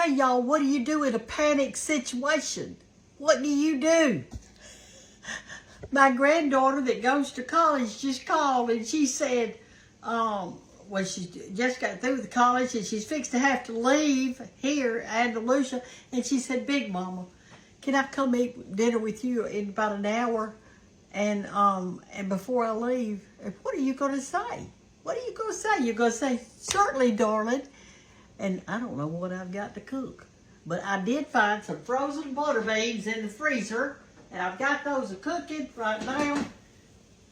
Okay, y'all, what do you do in a panic situation? What do you do? My granddaughter that goes to college just called and she said, well, she just got through with college and she's fixed to have to leave here, Andalusia. And she said, Big Mama, can I come eat dinner with you in about an hour? And before I leave, what are you going to say? What are you going to say? You're going to say, certainly, darling. And I don't know what I've got to cook. But I did find some frozen butter beans in the freezer. And I've got those cooking right now.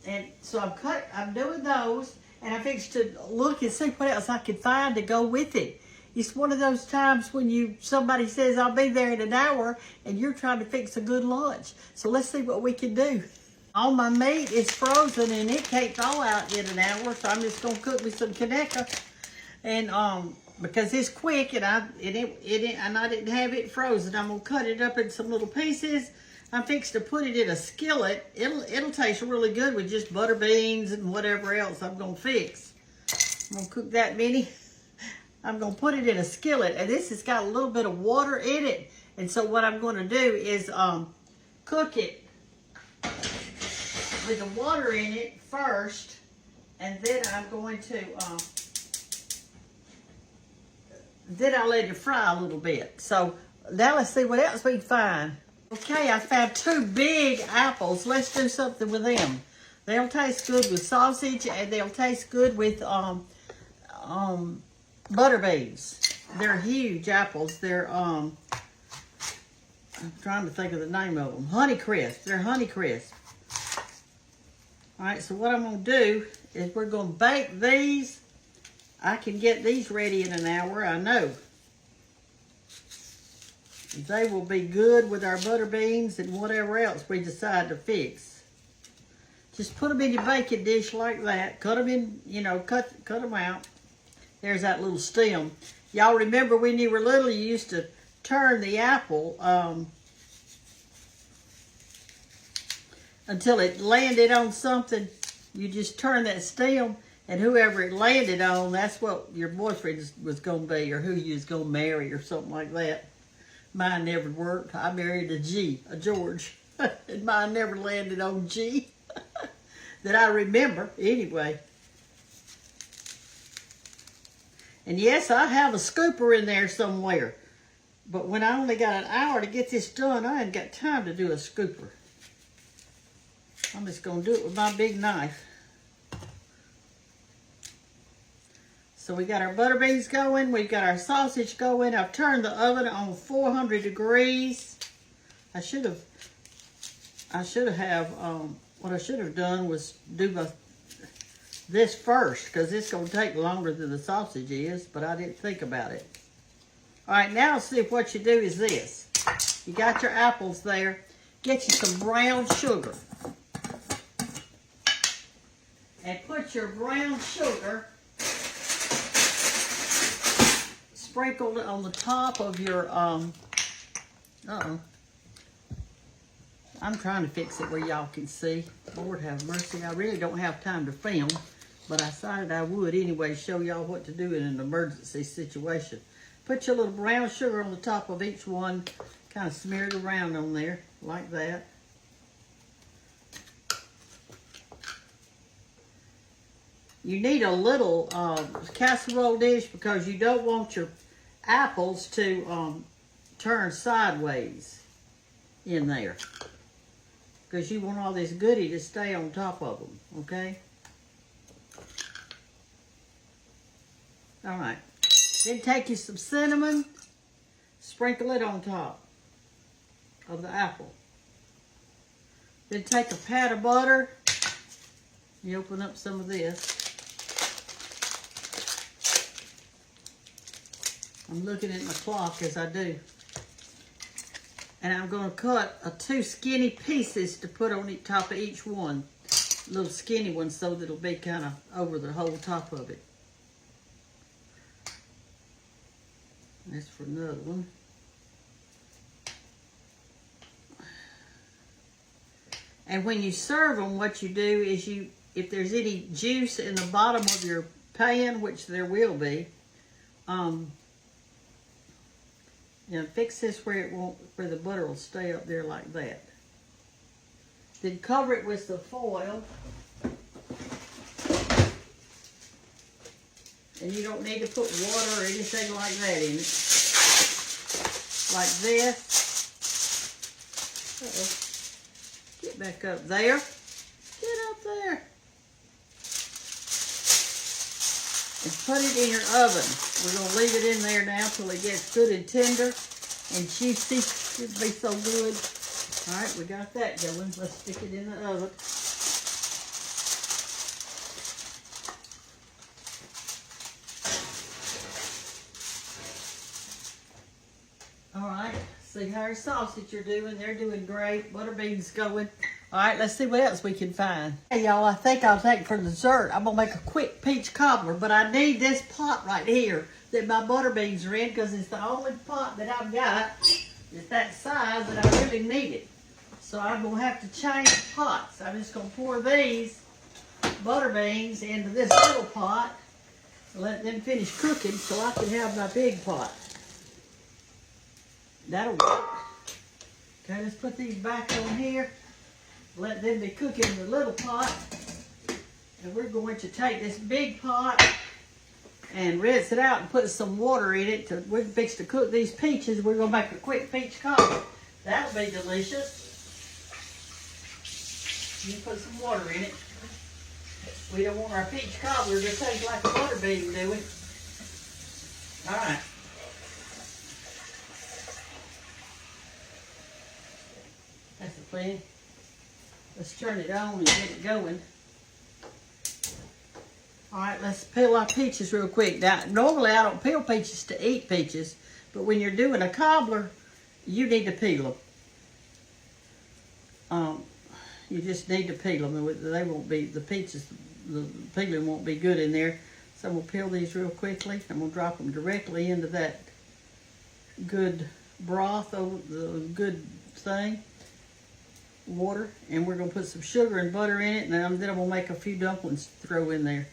And so I'm doing those. And I fixed to look and see what else I could find to go with it. It's one of those times when somebody says, I'll be there in an hour, and you're trying to fix a good lunch. So let's see what we can do. All my meat is frozen, and it can't thaw out in an hour, so I'm just going to cook me some Kaneka. And because it's quick, and I didn't have it frozen, I'm going to cut it up in some little pieces. I'm fixed to put it in a skillet. It'll taste really good with just butter beans and whatever else I'm going to fix. I'm going to cook that many. I'm going to put it in a skillet. And this has got a little bit of water in it. And so what I'm going to do is cook it with the water in it first. And then I'm going to, then I'll let it fry a little bit. So now let's see what else we can find. Okay, I found 2 big apples. Let's do something with them. They'll taste good with sausage, and they'll taste good with butter beans. They're huge apples. They're I'm trying to think of the name of them. Honeycrisp. They're Honeycrisp. All right, so what I'm going to do is we're going to bake these. I can get these ready in an hour, I know. They will be good with our butter beans and whatever else we decide to fix. Just put them in your baking dish like that. Cut them in, cut them out. There's that little stem. Y'all remember when you were little, you used to turn the apple until it landed on something. You just turn that stem, and whoever it landed on, that's what your boyfriend was going to be, or who you was going to marry, or something like that. Mine never worked. I married a George. And mine never landed on G. That I remember, anyway. And yes, I have a scooper in there somewhere. But when I only got an hour to get this done, I ain't got time to do a scooper. I'm just going to do it with my big knife. So we got our butter beans going. We've got our sausage going. I've turned the oven on 400 degrees. What I should have done was do this first, because it's going to take longer than the sausage is, but I didn't think about it. All right, now see if what you do is this. You got your apples there. Get you some brown sugar. And put your brown sugar sprinkled on the top of your, I'm trying to fix it where y'all can see. Lord have mercy, I really don't have time to film, but I decided I would anyway show y'all what to do in an emergency situation. Put your little brown sugar on the top of each one, kind of smear it around on there, like that. You need a little casserole dish because you don't want your apples to turn sideways in there, because you want all this goodie to stay on top of them, okay? All right. Then take you some cinnamon, sprinkle it on top of the apple. Then take a pat of butter. You open up some of this. I'm looking at my clock as I do. And I'm going to cut 2 skinny pieces to put on the top of each one. Little skinny ones, so that it'll be kind of over the whole top of it. That's for another one. And when you serve them, what you do is if there's any juice in the bottom of your pan, which there will be, You know, fix this where it won't, where the butter will stay up there like that. Then cover it with the foil. And you don't need to put water or anything like that in it. Like this. Uh-oh. Get back up there. Get up there. And put it in your oven. We're going to leave it in there now till it gets good and tender and juicy. It'll be so good. All right, we got that going. Let's stick it in the oven. All right, see how our sausage are doing. They're doing great. Butter beans going. All right, let's see what else we can find. Hey, y'all, I think I'll take for dessert. I'm going to make a quick peach cobbler, but I need this pot right here that my butter beans are in because it's the only pot that I've got that's that size that I really need it. So I'm going to have to change pots. I'm just going to pour these butter beans into this little pot and let them finish cooking so I can have my big pot. That'll work. Okay, let's put these back on here. Let them be cooking in the little pot. And we're going to take this big pot and rinse it out and put some water in it. We're fixing to cook these peaches. We're going to make a quick peach cobbler. That'll be delicious. You put some water in it. We don't want our peach cobbler to taste like a butter bean, do we? All right. That's the plan. Let's turn it on and get it going. All right, let's peel our peaches real quick. Now, normally I don't peel peaches to eat peaches, but when you're doing a cobbler, you need to peel them. You just need to peel them. They won't be, the peaches, the peeling won't be good in there. So I'm gonna peel these real quickly. I'm gonna drop them directly into that good broth, over the good thing. Water, and we're going to put some sugar and butter in it, and then I'm going to make a few dumplings to throw in there.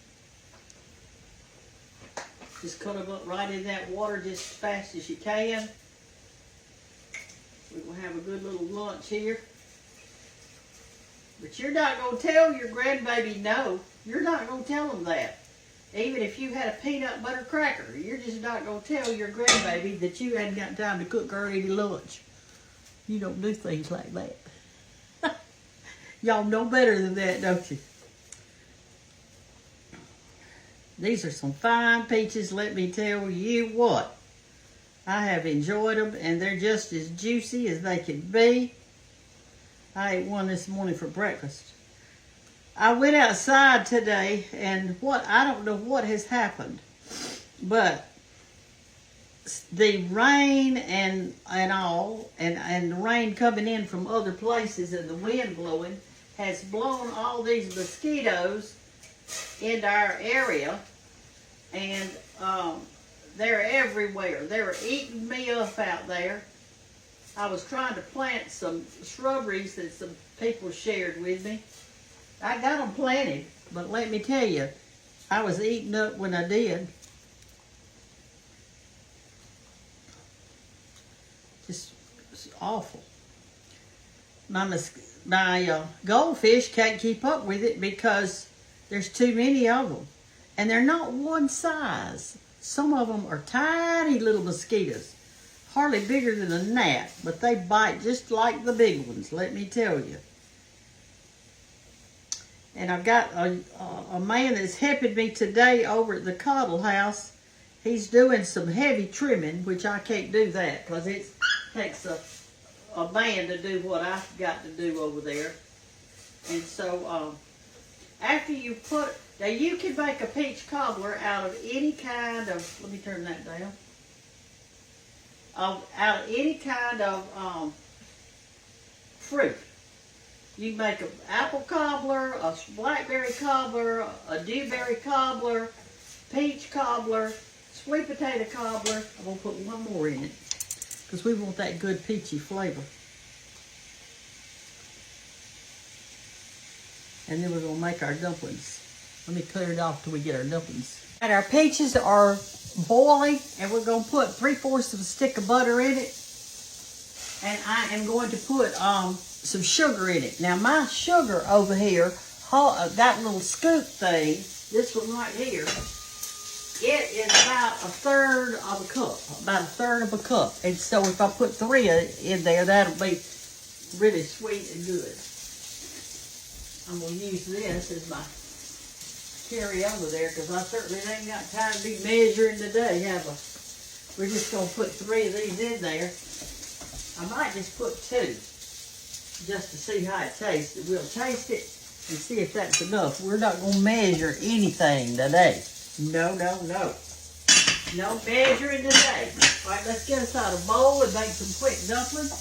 Just cut them up right in that water just as fast as you can. We're going to have a good little lunch here. But you're not going to tell your grandbaby no. You're not going to tell them that. Even if you had a peanut butter cracker, you're just not going to tell your grandbaby that you hadn't got time to cook her any lunch. You don't do things like that. Y'all know better than that, don't you? These are some fine peaches, let me tell you what. I have enjoyed them, and they're just as juicy as they can be. I ate one this morning for breakfast. I went outside today, and I don't know what has happened, but the rain and the rain coming in from other places and the wind blowing has blown all these mosquitoes into our area, and they're everywhere. They're eating me up out there. I was trying to plant some shrubberies that some people shared with me. I got them planted, but let me tell you, I was eaten up when I did. Just it's awful. My goldfish can't keep up with it because there's too many of them. And they're not one size. Some of them are tiny little mosquitoes, hardly bigger than a gnat, but they bite just like the big ones, let me tell you. And I've got a man that's helping me today over at the Coddle House. He's doing some heavy trimming, which I can't do that because it takes a man to do what I've got to do over there. And so after you put, now you can make a peach cobbler out of any kind of, let me turn that down, out of any kind of fruit. You can make an apple cobbler, a blackberry cobbler, a dewberry cobbler, peach cobbler, sweet potato cobbler. I'm going to put one more in it because we want that good peachy flavor. And then we're going to make our dumplings. Let me clear it off till we get our dumplings. And our peaches are boiling, and we're going to put 3/4 of a stick of butter in it. And I am going to put some sugar in it. Now, my sugar over here, that little scoop thing, this one right here, it is about 1/3 of a cup. About 1/3 of a cup. And so if I put 3 in there, that'll be really sweet and good. I'm going to use this as my carry over there because I certainly ain't got time to be measuring today, have I? We're just going to put 3 of these in there. I might just put 2 just to see how it tastes. We'll taste it and see if that's enough. We're not going to measure anything today. No, no, no. No measuring today. All right, let's get us out a bowl and make some quick dumplings.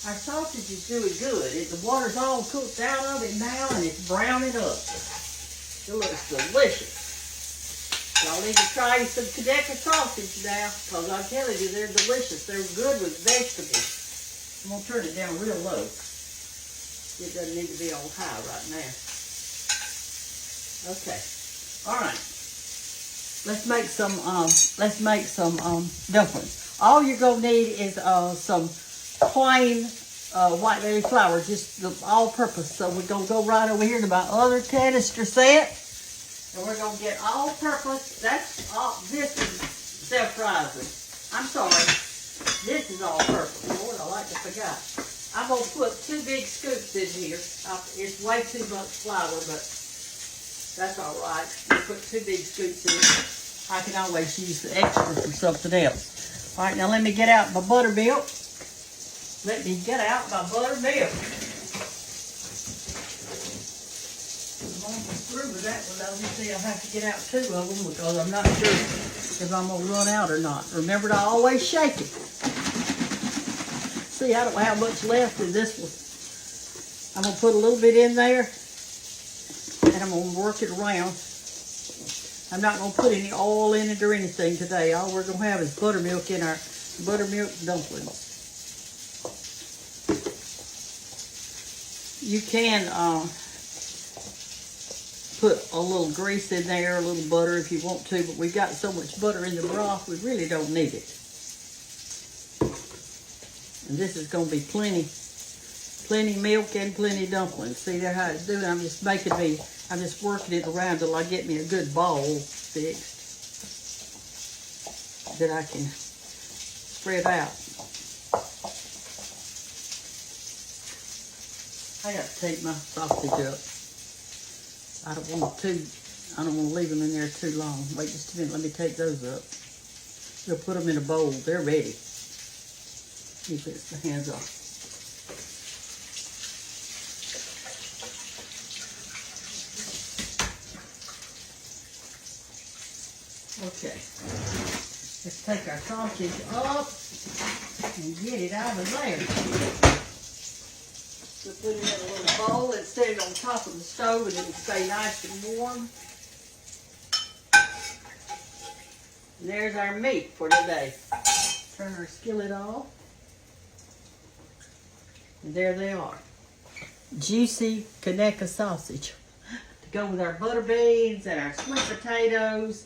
Our sausage is doing good. The water's all cooked out of it now and it's browning up. It looks delicious. Y'all need to try some Conecuh sausage now, because I'm telling you, they're delicious. They're good with vegetables. I'm going to turn it down real low. It doesn't need to be on high right now. Okay. All right. Let's make some dumplings. All you're going to need is some plain white berry flour, just the all-purpose. So we're going to go right over here to my other canister set. And we're going to get all-purpose. This is self-rising. I'm sorry. This is all-purpose. Lord, I like to forget. I'm going to put 2 big scoops in here. It's way too much flour, but that's all right. I'll put 2 big scoops in. I can always use the extra for something else. All right, now let me get out my buttermilk. Let me get out my buttermilk. Through with that one, though. You see, I'll have to get out 2 of them because I'm not sure if I'm going to run out or not. Remember to always shake it. See, I don't have much left in this one. I'm going to put a little bit in there and I'm going to work it around. I'm not going to put any oil in it or anything today. All we're going to have is buttermilk in our buttermilk dumplings. You can put a little grease in there, a little butter if you want to, but we've got so much butter in the broth, we really don't need it. And this is going to be plenty milk and plenty dumplings. See there how it's doing? I'm just working it around till I get me a good ball fixed that I can spread out. I got to take my sausage up. I don't want to leave them in there too long. Wait just a minute, let me take those up. We'll put them in a bowl. They're ready. Keep the hands off. Okay. Let's take our sausage up and get it out of there. We'll put it in a little bowl and set it on top of the stove and it'll stay nice and warm. And there's our meat for today. Turn our skillet off. And there they are. Juicy Conecuh sausage to go with our butter beans and our sweet potatoes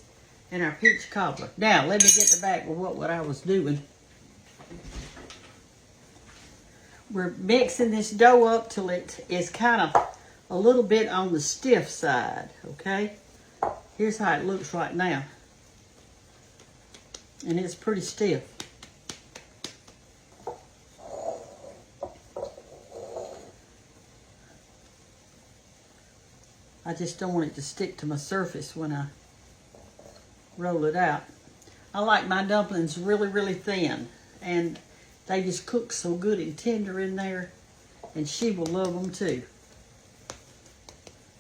and our peach cobbler. Now, let me get back with what I was doing. We're mixing this dough up till it is kind of a little bit on the stiff side, okay? Here's how it looks right now. And it's pretty stiff. I just don't want it to stick to my surface when I roll it out. I like my dumplings really, really thin. And they just cook so good and tender in there. And she will love them too.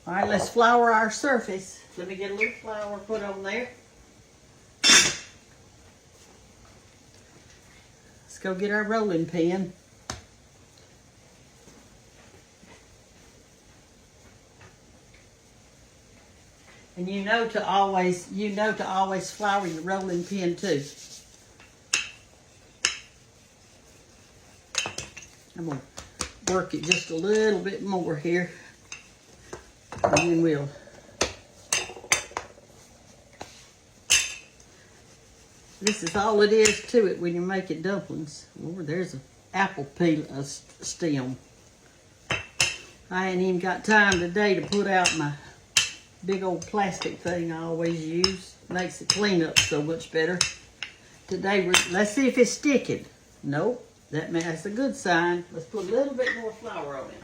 All right, let's flour our surface. Let me get a little flour put on there. Let's go get our rolling pin. And you know to always flour your rolling pin too. I'm going to work it just a little bit more here. And then we'll this is all it is to it when you're making dumplings. Oh, there's an apple peel stem. I ain't even got time today to put out my big old plastic thing I always use. Makes the cleanup so much better. Today, let's see if it's sticking. Nope, that's a good sign. Let's put a little bit more flour on it.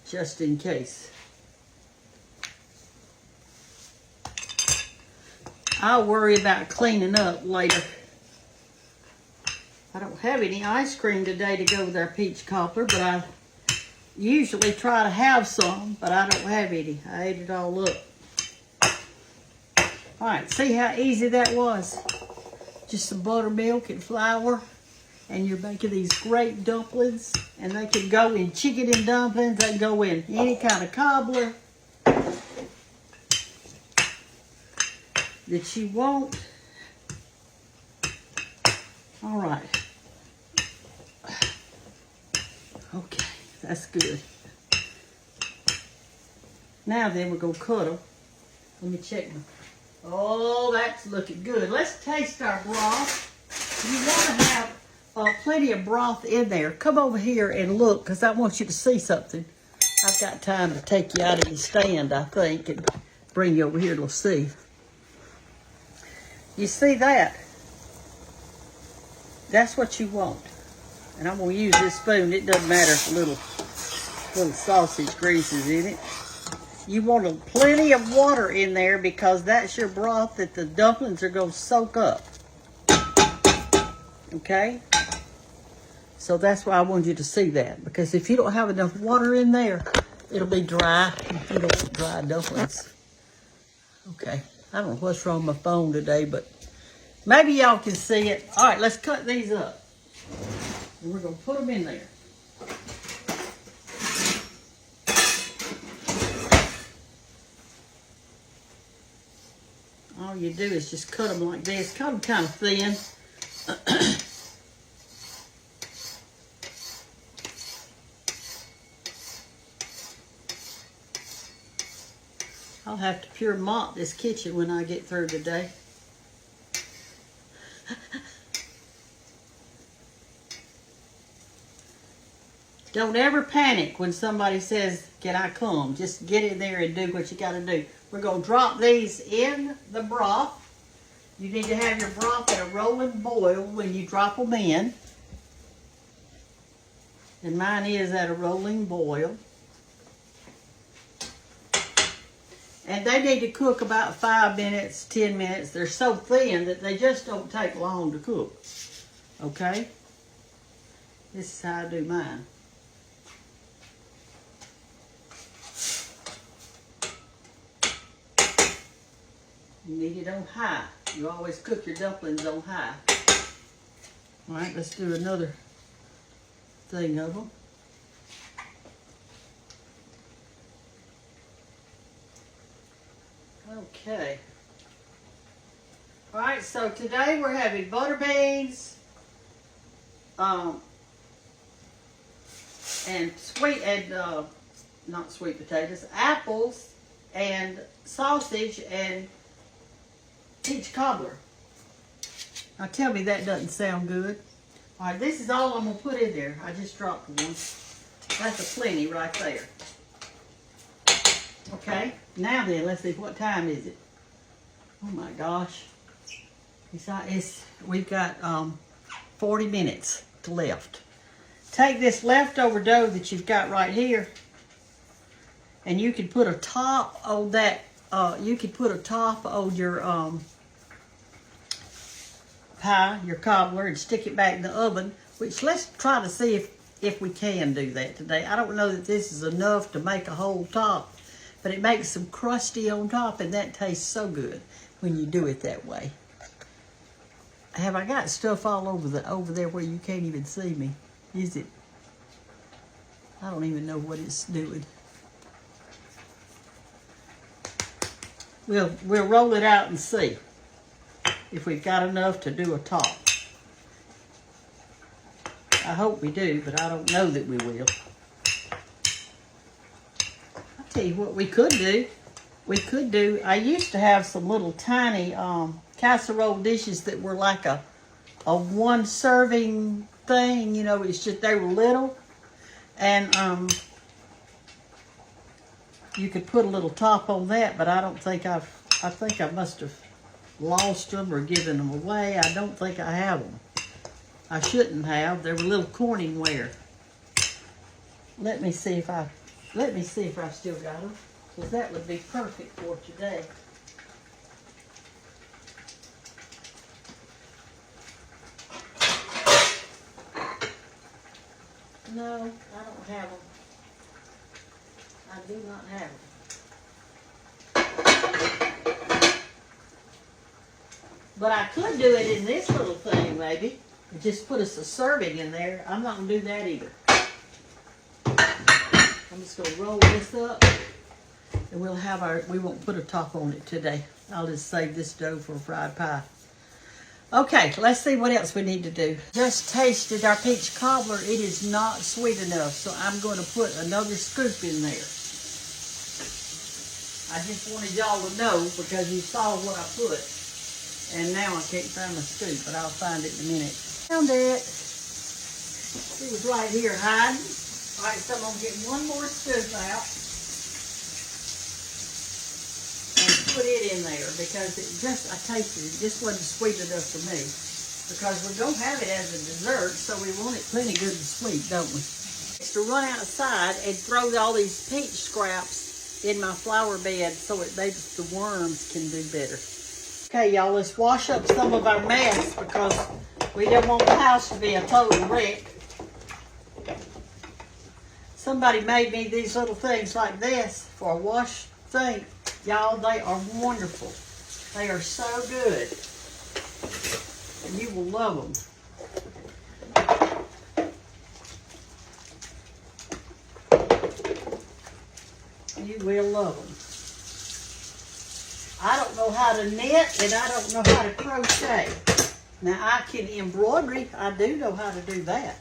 Just in case. I'll worry about cleaning up later. I don't have any ice cream today to go with our peach cobbler, but I usually try to have some, but I don't have any. I ate it all up. All right, see how easy that was? Just some buttermilk and flour, and you're making these great dumplings, and they can go in chicken and dumplings. They can go in any kind of cobbler that you want. All right. Okay, that's good. Now then, we're going to cut them. Let me check them. Oh, that's looking good. Let's taste our broth. You want to have plenty of broth in there. Come over here and look, because I want you to see something. I've got time to take you out of your stand, I think, and bring you over here to see. You see that? That's what you want. And I'm going to use this spoon. It doesn't matter if little sausage grease is in it. You want plenty of water in there because that's your broth that the dumplings are going to soak up. Okay? So that's why I wanted you to see that. Because if you don't have enough water in there, it'll be dry. You don't want dry dumplings. Okay. I don't know what's wrong with my phone today, but maybe y'all can see it. All right, let's cut these up. And we're going to put them in there. All you do is just cut them like this. Cut them kind of thin. I'll have to pure mop this kitchen when I get through today. Don't ever panic when somebody says, "Can I come?" Just get in there and do what you got to do. We're going to drop these in the broth. You need to have your broth at a rolling boil when you drop them in. And mine is at a rolling boil. And they need to cook about 5 minutes, 10 minutes. They're so thin that they just don't take long to cook. Okay? This is how I do mine. You need it on high. You always cook your dumplings on high. All right, let's do another thing of them. Okay. All right, so today we're having butter beans, and not sweet potatoes, apples, and sausage, and peach cobbler. Now tell me that doesn't sound good. All right, this is all I'm going to put in there. I just dropped one. That's a plenty right there. Okay, now then, let's see, what time is it? Oh my gosh. We've got 40 minutes left. Take this leftover dough that you've got right here, and you can put a top on that. You can put a top on your pie, your cobbler, and stick it back in the oven. Which, let's try to see if we can do that today. I don't know that this is enough to make a whole top, but it makes some crusty on top, and that tastes so good when you do it that way. Have I got stuff all over there where you can't even see me? Is it? I don't even know what it's doing. We'll roll it out and see if we've got enough to do a top. I hope we do, but I don't know that we will. Hey, what we could do, I used to have some little tiny casserole dishes that were like a one serving thing, you know, it's just, they were little. And you could put a little top on that, but I don't think I think I must have lost them or given them away. I don't think I have them. I shouldn't have. They were little Corningware. Let me see if I've still got them, because that would be perfect for today. No, I don't have them. I do not have them. But I could do it in this little thing, maybe. Just put us a serving in there. I'm not going to do that either. I'm just going to roll this up. And we'll have we won't put a top on it today. I'll just save this dough for a fried pie. Okay, let's see what else we need to do. Just tasted our peach cobbler. It is not sweet enough, so I'm going to put another scoop in there. I just wanted y'all to know because you saw what I put. And now I can't find my scoop, but I'll find it in a minute. Found it. It was right here hiding. All right, so I'm going to get one more scoop out and put it in there because I tasted it. It just wasn't sweet enough for me because we're going to have it as a dessert, so we want it plenty good and sweet, don't we? It's to run outside and throw all these peach scraps in my flower bed so maybe the worms can do better. Okay, y'all, let's wash up some of our mess because we don't want the house to be a total wreck. Somebody made me these little things like this for a wash thing. Y'all, they are wonderful. They are so good. And you will love them. You will love them. I don't know how to knit and I don't know how to crochet. Now I can embroidery. I do know how to do that.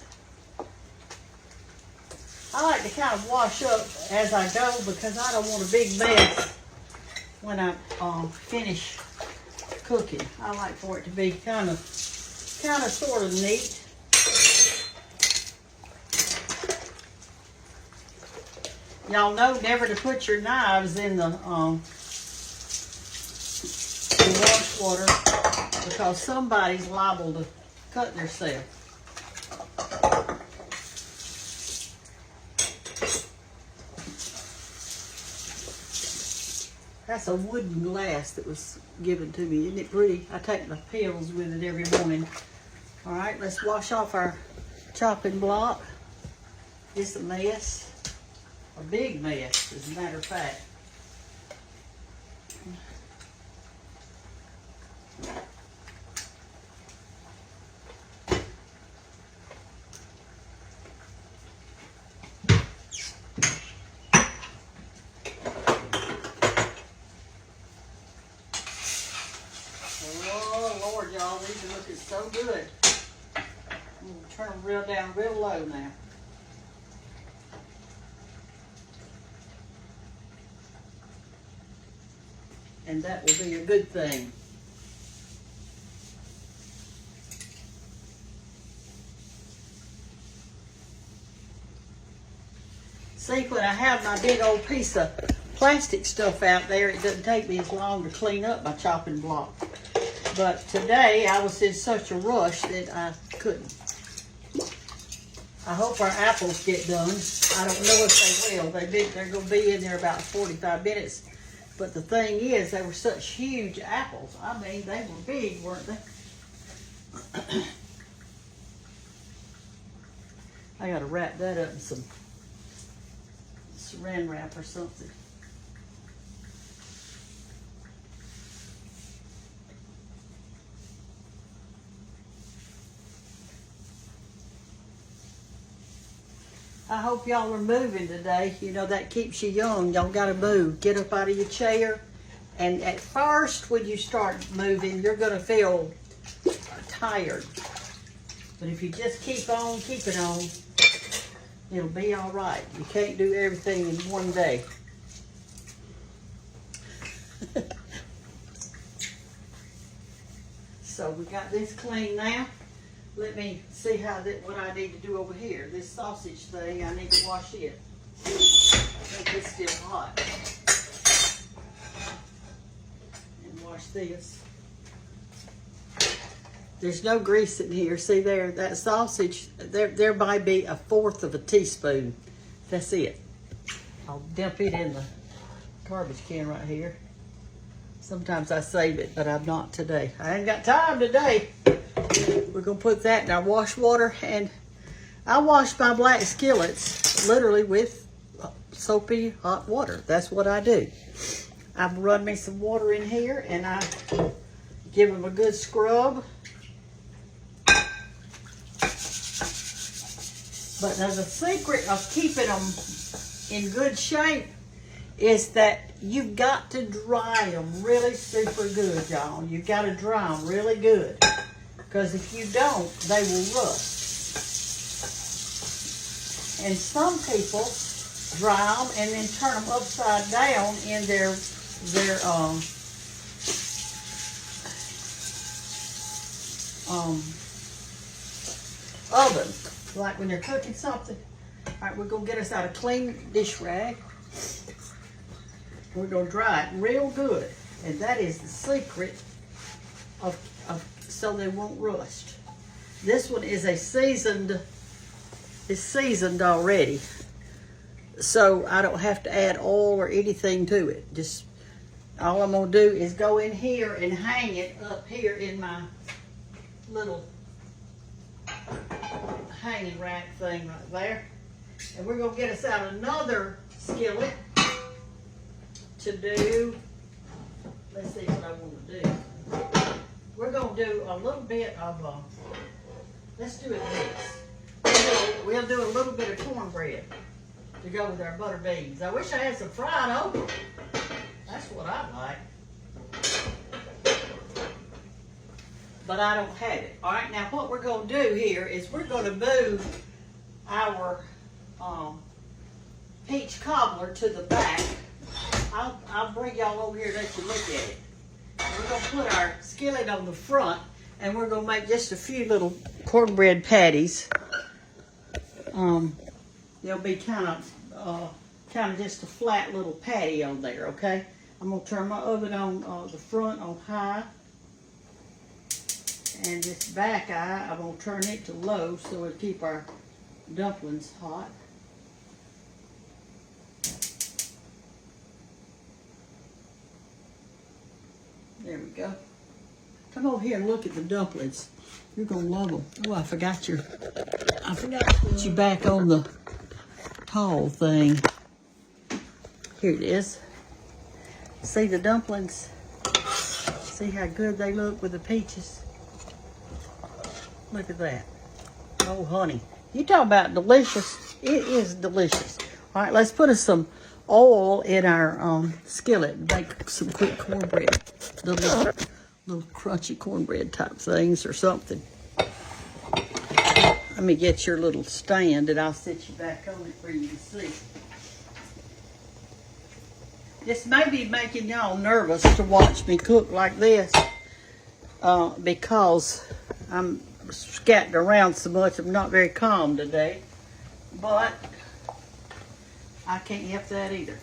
I like to kind of wash up as I go because I don't want a big mess when I finish cooking. I like for it to be kind of sort of neat. Y'all know never to put your knives in the wash water because somebody's liable to cut themselves. That's a wooden glass that was given to me. Isn't it pretty? I take my pills with it every morning. All right, let's wash off our chopping block. It's a mess. A big mess, as a matter of fact. Oh, Lord, y'all, these are looking so good. I'm going to turn them down real low now. And that will be a good thing. See, when I have my big old piece of plastic stuff out there, it doesn't take me as long to clean up my chopping block. But today, I was in such a rush that I couldn't. I hope our apples get done. I don't know if they will. They're going to be in there about 45 minutes. But the thing is, they were such huge apples. I mean, they were big, weren't they? I got to wrap that up in some saran wrap or something. I hope y'all are moving today. You know, that keeps you young. Y'all got to move. Get up out of your chair. And at first, when you start moving, you're going to feel tired. But if you just keep on keeping on, it'll be all right. You can't do everything in one day. So we got this clean now. Let me see what I need to do over here. This sausage thing, I need to wash it. I think it's still hot. And wash this. There's no grease in here. See there, that sausage, there might be 1/4 of a teaspoon. That's it. I'll dump it in the garbage can right here. Sometimes I save it, but I'm not today. I ain't got time today. We're gonna put that in our wash water, and I wash my black skillets literally with soapy hot water. That's what I do. I've run me some water in here, and I give them a good scrub. But now the secret of keeping them in good shape is that you've got to dry them really super good, y'all. You've got to dry them really good. Because if you don't, they will rust. And some people dry them and then turn them upside down in their oven. Like when they're cooking something. All right, we're gonna get us out a clean dish rag. We're gonna dry it real good. And that is the secret of so they won't rust. This one is it's seasoned already. So I don't have to add oil or anything to it. Just all I'm gonna do is go in here and hang it up here in my little hanging rack thing right there. And we're gonna get us out another skillet to do, let's see what I want to do. We're gonna do a little bit of, let's do it this. We'll do a little bit of cornbread to go with our butter beans. I wish I had some fried okra. That's what I like. But I don't have it. All right, now what we're going to do here is we're going to move our peach cobbler to the back. I'll bring y'all over here and let you look at it. We're going to put our skillet on the front, and we're going to make just a few little cornbread patties. They'll be kind of just a flat little patty on there, okay? I'm going to turn my oven on the front on high. And this back eye, I'm going to turn it to low so it'll keep our dumplings hot. There we go. Come over here and look at the dumplings. You're going to love them. Oh, I forgot to put you back on the tall thing. Here it is. See the dumplings? See how good they look with the peaches? Look at that. Oh, honey. You talk about delicious. It is delicious. All right, let's put some oil in our skillet and make some quick cornbread. Little crunchy cornbread type things or something. Let me get your little stand and I'll sit you back on it for you to see. This may be making y'all nervous to watch me cook like this because I'm scattered around so much. I'm not very calm today, but I can't help that either.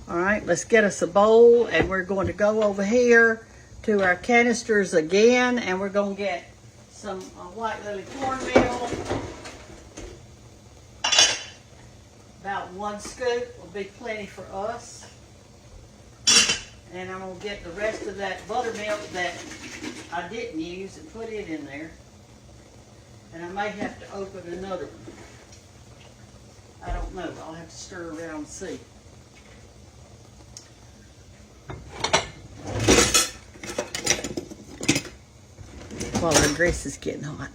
All right, let's get us a bowl, and we're going to go over here to our canisters again, and we're going to get some white lily cornmeal. About 1 scoop will be plenty for us. And I'm going to get the rest of that buttermilk that I didn't use and put it in there. And I may have to open another one. I don't know. I'll have to stir around and see. While our grease is getting hot.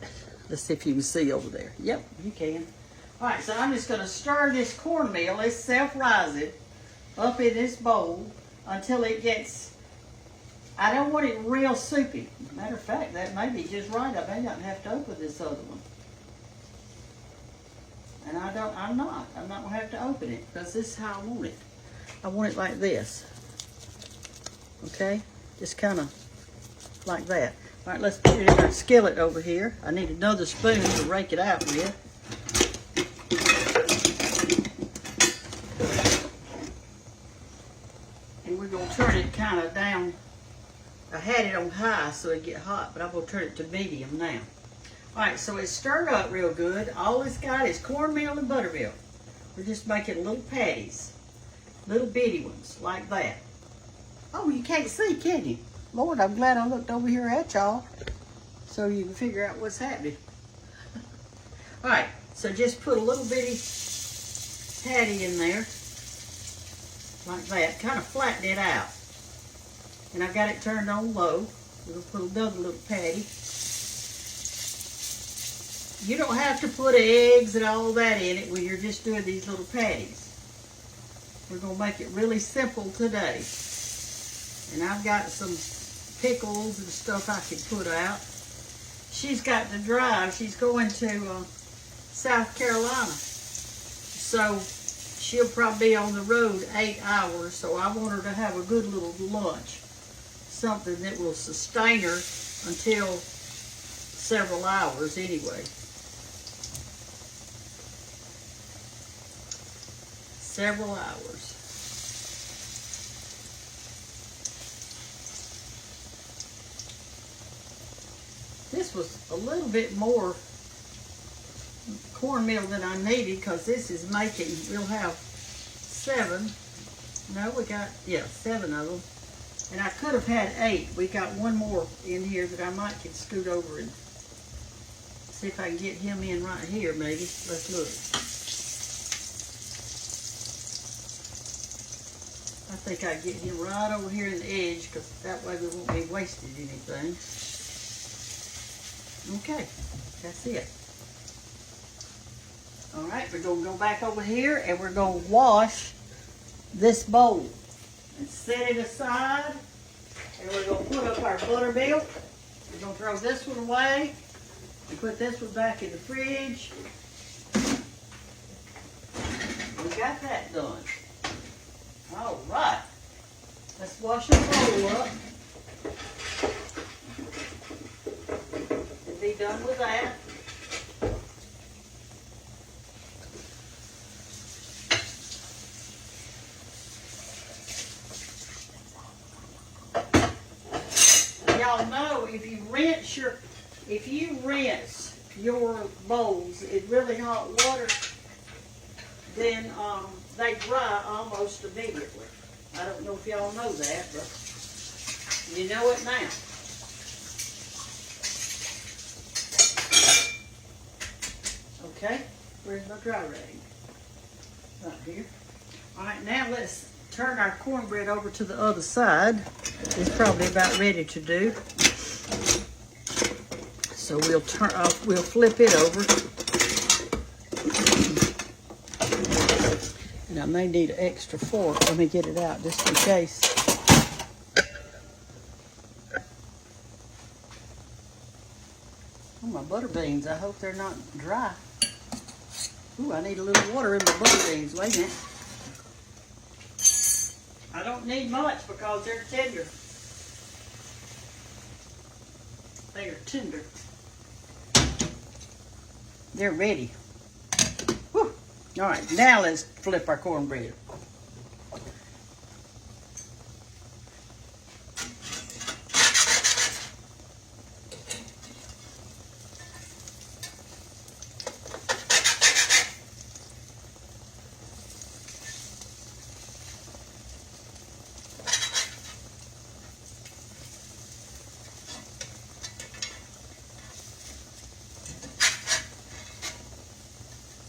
Let's see if you can see over there. Yep, you can. All right, so I'm just going to stir this cornmeal, it's self-rising, up in this bowl until it gets, I don't want it real soupy. Matter of fact, that may be just right. I may not have to open this other one. And I'm not going to have to open it because this is how I want it. I want it like this. Okay? Just kind of like that. All right, let's put it in our skillet over here. I need another spoon to rake it out with. And we're going to turn it kind of down. I had it on high so it'd get hot, but I'm going to turn it to medium now. All right, so it's stirred up real good. All it's got is cornmeal and buttermilk. We're just making little patties, little bitty ones like that. Oh, you can't see, can you? Lord, I'm glad I looked over here at y'all so you can figure out what's happening. All right, so just put a little bitty patty in there like that. Kind of flatten it out. And I got it turned on low. We're going to put another little patty. You don't have to put eggs and all that in it when you're just doing these little patties. We're going to make it really simple today. And I've got some pickles and stuff I can put out. She's got to drive. She's going to South Carolina. So she'll probably be on the road 8 hours. So I want her to have a good little lunch. Something that will sustain her until several hours anyway. Several hours. This was a little bit more cornmeal than I needed because this is making, we'll have 7. No, we got, 7 of them. And I could have had 8. We got one more in here that I might can scoot over and see if I can get him in right here maybe. Let's look. I think I get him right over here in the edge because that way we won't be wasting anything. Okay, that's it. All right, we're going to go back over here and we're going to wash this bowl and set it aside. And we're going to put up our buttermilk. We're going to throw this one away and put this one back in the fridge. We got that done. All right, let's wash the bowl up and be done with that. Y'all know if you rinse your bowls in really hot water, then they dry almost immediately. I don't know if y'all know that, but you know it now. Okay, where's my dry rag? Right here. All right, now let's turn our cornbread over to the other side. It's probably about ready to do. So we'll flip it over. And I may need an extra fork. Let me get it out just in case. Oh, my butter beans. I hope they're not dry. Ooh, I need a little water in my butter beans. Wait a minute. I don't need much because they're tender. They are tender. They're ready. Whew. All right, now let's flip our cornbread.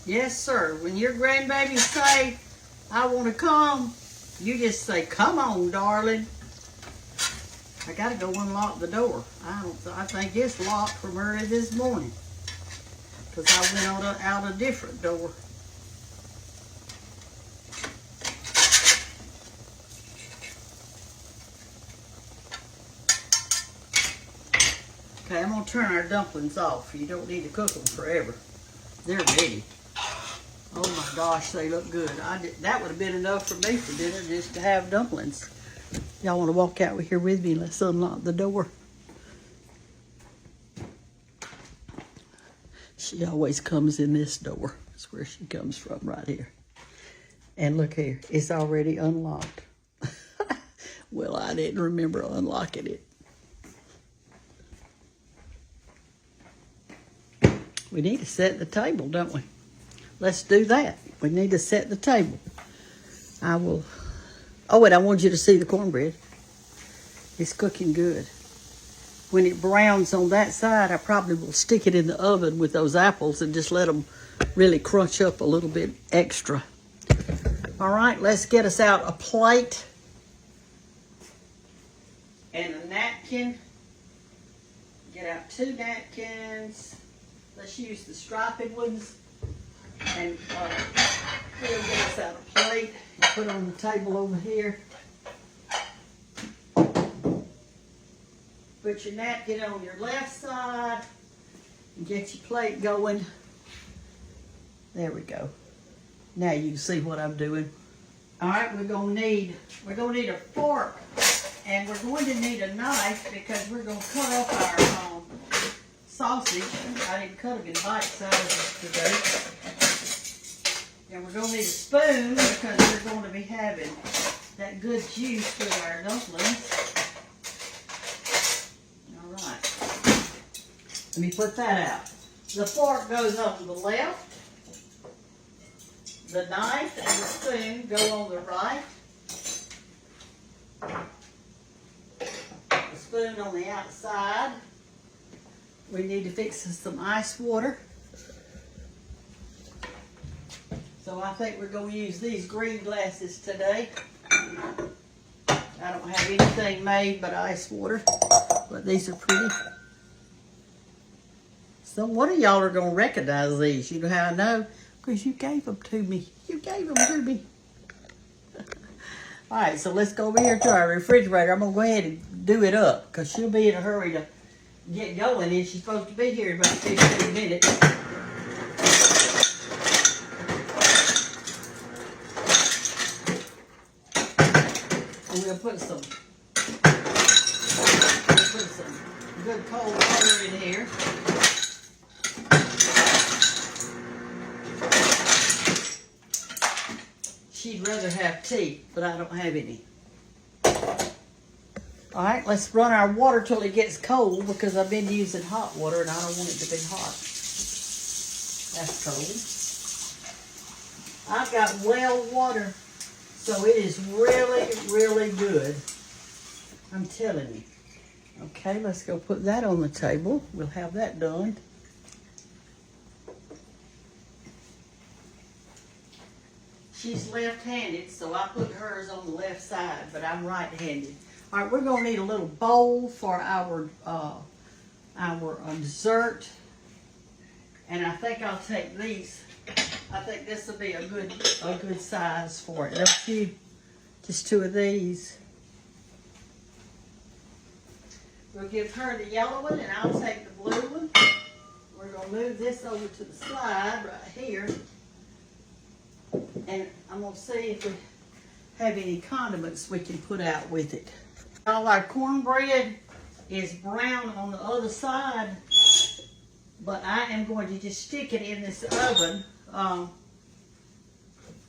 Yes, sir. When your grandbaby say, I want to come, you just say, come on, darling. I got to go unlock the door. I think it's locked from early this morning because I went out a different door. Okay, I'm going to turn our dumplings off. You don't need to cook them forever. They're ready. Oh my gosh, they look good. That would have been enough for me for dinner just to have dumplings. Y'all want to walk out here with me? Let's unlock the door. She always comes in this door. That's where she comes from, right here. And look here, it's already unlocked. Well, I didn't remember unlocking it. We need to set the table, don't we? Let's do that. We need to set the table. I will. Oh, and I want you to see the cornbread. It's cooking good. When it browns on that side, I probably will stick it in the oven with those apples and just let them really crunch up a little bit extra. All right, let's get us out a plate and a napkin. Get out 2 napkins. Let's use the striped ones. And we'll get us out a plate and put on the table over here. Put your napkin on your left side and get your plate going. There we go. Now you can see what I'm doing. All right, we're gonna need a fork, and we're going to need a knife because we're gonna cut up our sausage. I didn't cut them in bite sizes today. And we're gonna need a spoon because we're going to be having that good juice with our dumplings. All right. Let me put that out. The fork goes on the left. The knife and the spoon go on the right. The spoon on the outside. We need to fix some ice water. So I think we're going to use these green glasses today. I don't have anything made but ice water, but these are pretty. So one of y'all are going to recognize these. You know how I know? Because you gave them to me. You gave them to me. All right, so let's go over here to our refrigerator. I'm going to go ahead and do it up because she'll be in a hurry to get going, and she's supposed to be here in about 15 minutes. And we'll put some good cold water in here. She'd rather have tea, but I don't have any. All right, let's run our water till it gets cold because I've been using hot water and I don't want it to be hot. That's cold. I've got well water, so it is really, really good. I'm telling you. Okay, let's go put that on the table. We'll have that done. She's left-handed, so I put hers on the left side, but I'm right-handed. All right, we're going to need a little bowl for our dessert. And I think I'll take these. I think this will be a good size for it. Let's do just 2 of these. We'll give her the yellow one, and I'll take the blue one. We're going to move this over to the side right here. And I'm going to see if we have any condiments we can put out with it. All our cornbread is brown on the other side, but I am going to just stick it in this oven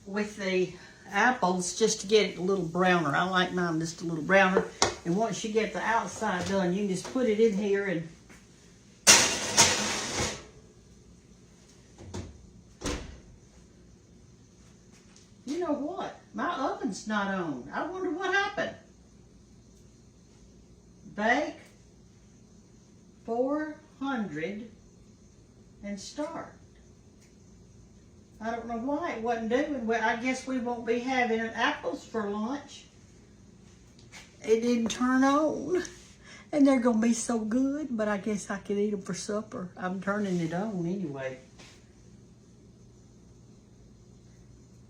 with the apples just to get it a little browner. I like mine just a little browner. And once you get the outside done, you can just put it in here and you know what? My oven's not on. I wonder what happened. Bake 400 and start. I don't know why it wasn't doing well. I guess we won't be having apples for lunch. It didn't turn on. And they're going to be so good, but I guess I could eat them for supper. I'm turning it on anyway.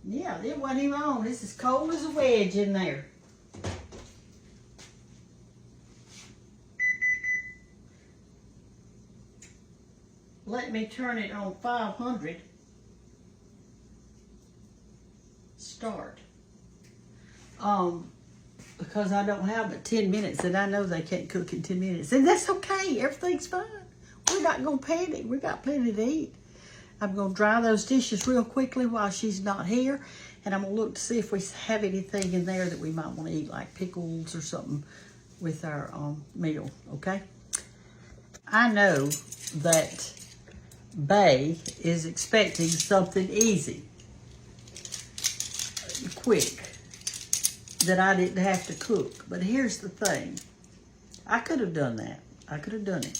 Yeah, it wasn't even on. It's as cold as a wedge in there. Let me turn it on 500. Start. because I don't have but 10 minutes, and I know they can't cook in 10 minutes. And that's okay. Everything's fine. We're not going to panic. We got plenty to eat. I'm going to dry those dishes real quickly while she's not here. And I'm going to look to see if we have anything in there that we might want to eat, like pickles or something with our meal, okay? I know that Bay is expecting something easy, quick, that I didn't have to cook. But here's the thing. I could have done that. I could have done it.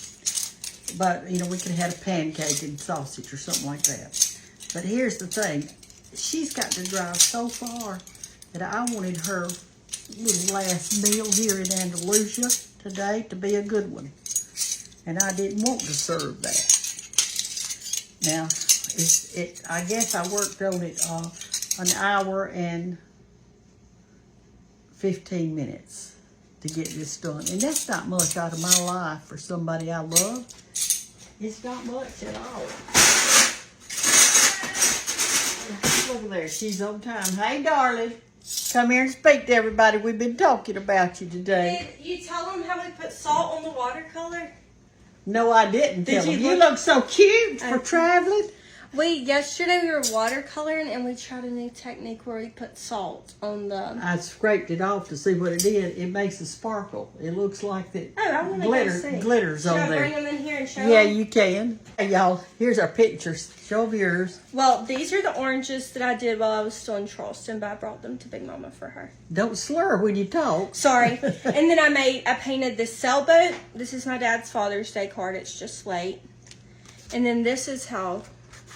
But, you know, we could have had a pancake and sausage or something like that. But here's the thing. She's got to drive so far that I wanted her little last meal here in Andalusia today to be a good one. And I didn't want to serve that. Now, I guess I worked on it an hour and 15 minutes to get this done. And that's not much out of my life for somebody I love. It's not much at all. Look at there. She's on time. Hey, darling. Come here and speak to everybody. We've been talking about you today. Did you tell them how we put salt on the watercolor? No, I didn't tell them. You look so cute for traveling. Yesterday we were watercoloring and we tried a new technique where we put salt on the... I scraped it off to see what it did. It makes a sparkle. It looks like that glitters on there. Should I bring them in here and show them? Yeah, you can. Hey, y'all, here's our pictures. Show them yours. Well, these are the oranges that I did while I was still in Charleston, but I brought them to Big Mama for her. Don't slur when you talk. Sorry. And then I painted this sailboat. This is my dad's Father's Day card. It's just slate. And then this is how...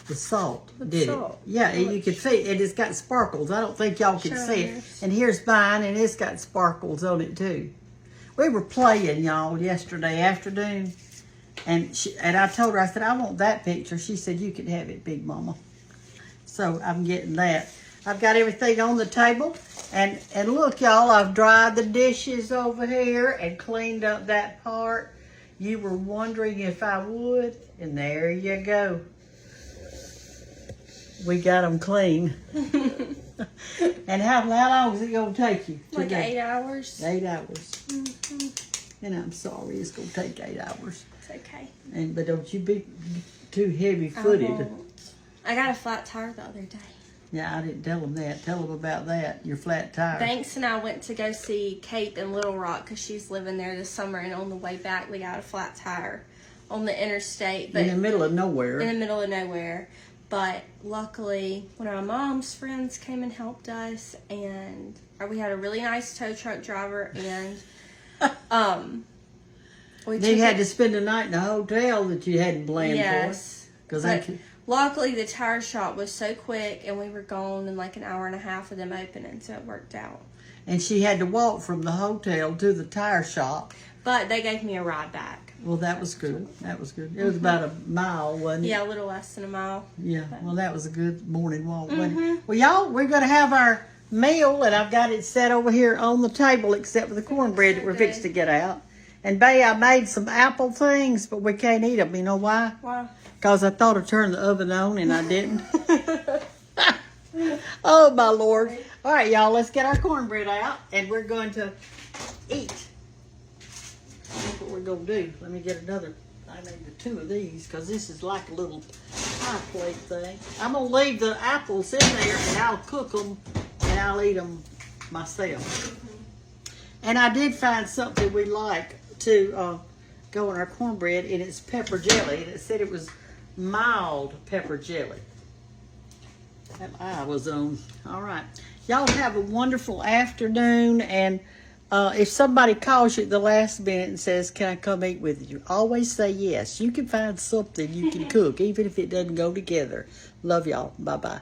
The salt it. Yeah, and you can see it. It's got sparkles. I don't think y'all can see it. And here's mine, and it's got sparkles on it too. We were playing, y'all, yesterday afternoon, and I told her, I said, I want that picture. She said, you can have it, Big Mama. So I'm getting that. I've got everything on the table, and look, y'all, I've dried the dishes over here and cleaned up that part. You were wondering if I would, and there you go. We got them clean. And how long is it going to take you? Like 8 hours. 8 hours. Mm-hmm. And I'm sorry, it's going to take 8 hours. It's okay. But don't you be too heavy-footed. I got a flat tire the other day. Yeah, I didn't tell them that. Tell them about that, your flat tire. Banks and I went to go see Kate in Little Rock because she's living there this summer. And on the way back, we got a flat tire on the interstate. But in the middle of nowhere. In the middle of nowhere. But luckily, one of my mom's friends came and helped us, and we had a really nice tow truck driver, and they had to spend the night in a hotel that you hadn't planned for. Yes. Luckily, the tire shop was so quick, and we were gone in like an hour and a half of them opening, so it worked out. And she had to walk from the hotel to the tire shop. But they gave me a ride back. Well, that was good. That was good. It was about a mile, wasn't it? Yeah, a little less than a mile. Yeah, well, that was a good morning walk, wasn't it? Well, y'all, we're going to have our meal, and I've got it set over here on the table, except for the cornbread that we're fixing to get out. And, Bay, I made some apple things, but we can't eat them. You know why? Why? Because I thought I'd turn the oven on, and I didn't. Oh, my Lord. All right, y'all, let's get our cornbread out, and we're going to eat. That's what we're going to do. Let me get another. I need 2 of these because this is like a little pie plate thing. I'm going to leave the apples in there and I'll cook them and I'll eat them myself. And I did find something we like to go in our cornbread, and it's pepper jelly. And it said it was mild pepper jelly. That eye was on. All right. Y'all have a wonderful afternoon, and if somebody calls you at the last minute and says, can I come eat with you? Always say yes. You can find something you can cook, even if it doesn't go together. Love y'all. Bye-bye.